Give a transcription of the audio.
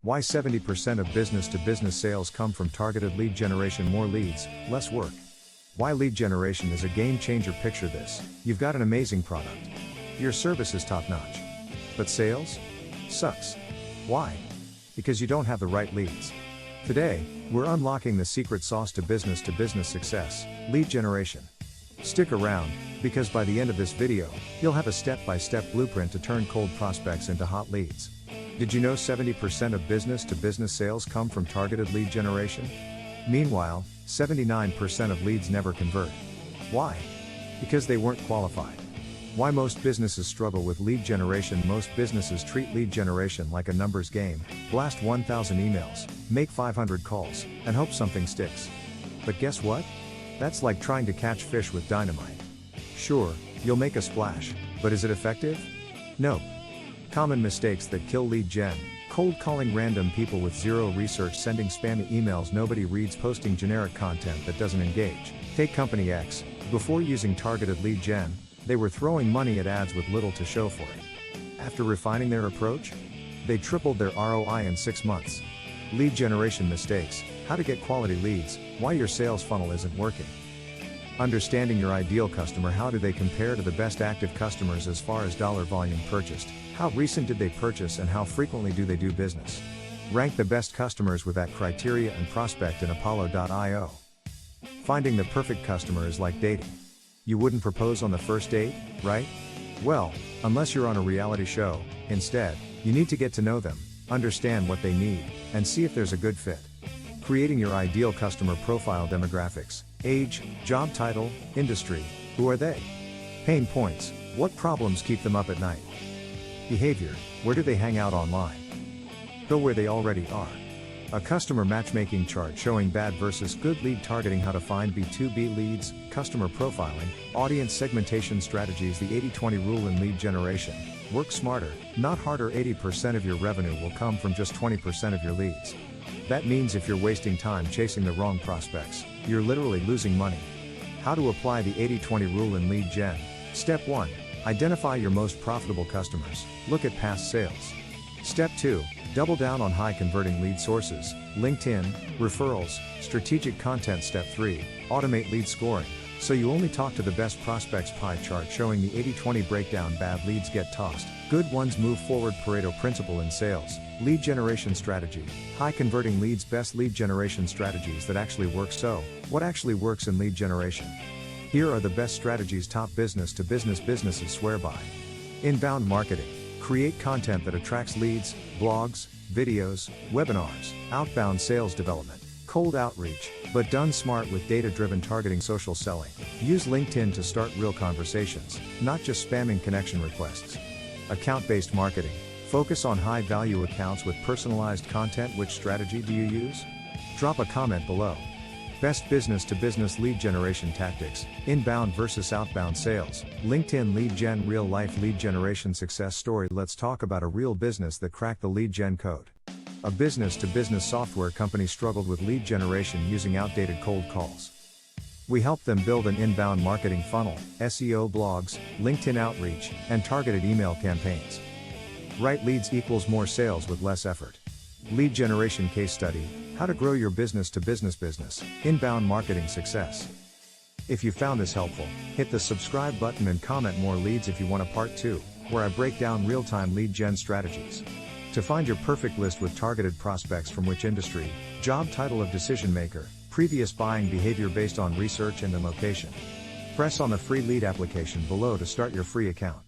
Why 70% of business-to-business sales come from targeted lead generation. More leads, less work. Why lead generation is a game changer. Picture this: you've got an amazing product. Your service is top-notch. But sales? Sucks. Why? Because you don't have the right leads. Today, we're unlocking the secret sauce to business success: lead generation. Stick around, because by the end of this video, you'll have a step-by-step blueprint to turn cold prospects into hot leads. Did you know 70% of business-to-business sales come from targeted lead generation? Meanwhile, 79% of leads never convert. Why? Because they weren't qualified. Why most businesses struggle with lead generation. Most businesses treat lead generation like a numbers game: blast 1,000 emails, make 500 calls, and hope something sticks. But guess what? That's like trying to catch fish with dynamite. Sure, you'll make a splash, but is it effective? Nope. Common mistakes that kill lead gen: cold calling random people with zero research, sending spammy emails nobody reads, posting generic content that doesn't engage. Take Company X. Before using targeted lead gen, they were throwing money at ads with little to show for it. After refining their approach, they tripled their ROI in 6 months. Lead generation mistakes: how to get quality leads, why your sales funnel isn't working. Understanding your ideal customer: how do they compare to the best active customers as far as dollar volume purchased? How recent did they purchase and how frequently do they do business? Rank the best customers with that criteria and prospect in Apollo.io. Finding the perfect customer is like dating. You wouldn't propose on the first date, right? Well, unless you're on a reality show. Instead, you need to get to know them, understand what they need, and see if there's a good fit. Creating your ideal customer profile: demographics, age, job title, industry, who are they? Pain points: what problems keep them up at night? Behavior: where do they hang out online? Go where they already are. A customer matchmaking chart showing bad versus good lead targeting: how to find B2B leads, customer profiling, audience segmentation strategies. The 80-20 rule in lead generation: work smarter, not harder. 80% of your revenue will come from just 20% of your leads. That means if you're wasting time chasing the wrong prospects, you're literally losing money. How to apply the 80-20 rule in lead gen. Step 1. Identify your most profitable customers. Look at past sales. Step 2. Double down on high converting lead sources: LinkedIn, referrals, strategic content. Step 3. Automate lead scoring, so you only talk to the best prospects. Pie chart showing the 80-20 breakdown: bad leads get tossed, good ones move forward. Pareto principle in sales. Lead generation strategy: high converting leads, best lead generation strategies that actually work. So, what actually works in lead generation? Here are the best strategies top business-to-business businesses swear by. Inbound marketing: create content that attracts leads, blogs, videos, webinars. Outbound sales development: cold outreach, but done smart with data-driven targeting. Social selling: use LinkedIn to start real conversations, not just spamming connection requests. Account-based marketing: focus on high-value accounts with personalized content. Which strategy do you use? Drop a comment below. Best business-to-business lead generation tactics: inbound versus outbound sales. LinkedIn lead gen. Real-life lead generation success story. Let's talk about a real business that cracked the lead gen code. A business-to-business software company struggled with lead generation using outdated cold calls. We helped them build an inbound marketing funnel: SEO, blogs, LinkedIn outreach, and targeted email campaigns. Right leads equals more sales with less effort. Lead generation case study: how to grow your business-to-business inbound marketing success. If you found this helpful, hit the subscribe button and comment more leads if you want a part 2, where I break down real-time lead gen strategies. To find your perfect list with targeted prospects from which industry, job title of decision maker, previous buying behavior based on research and location. Press on the free lead application below to start your free account.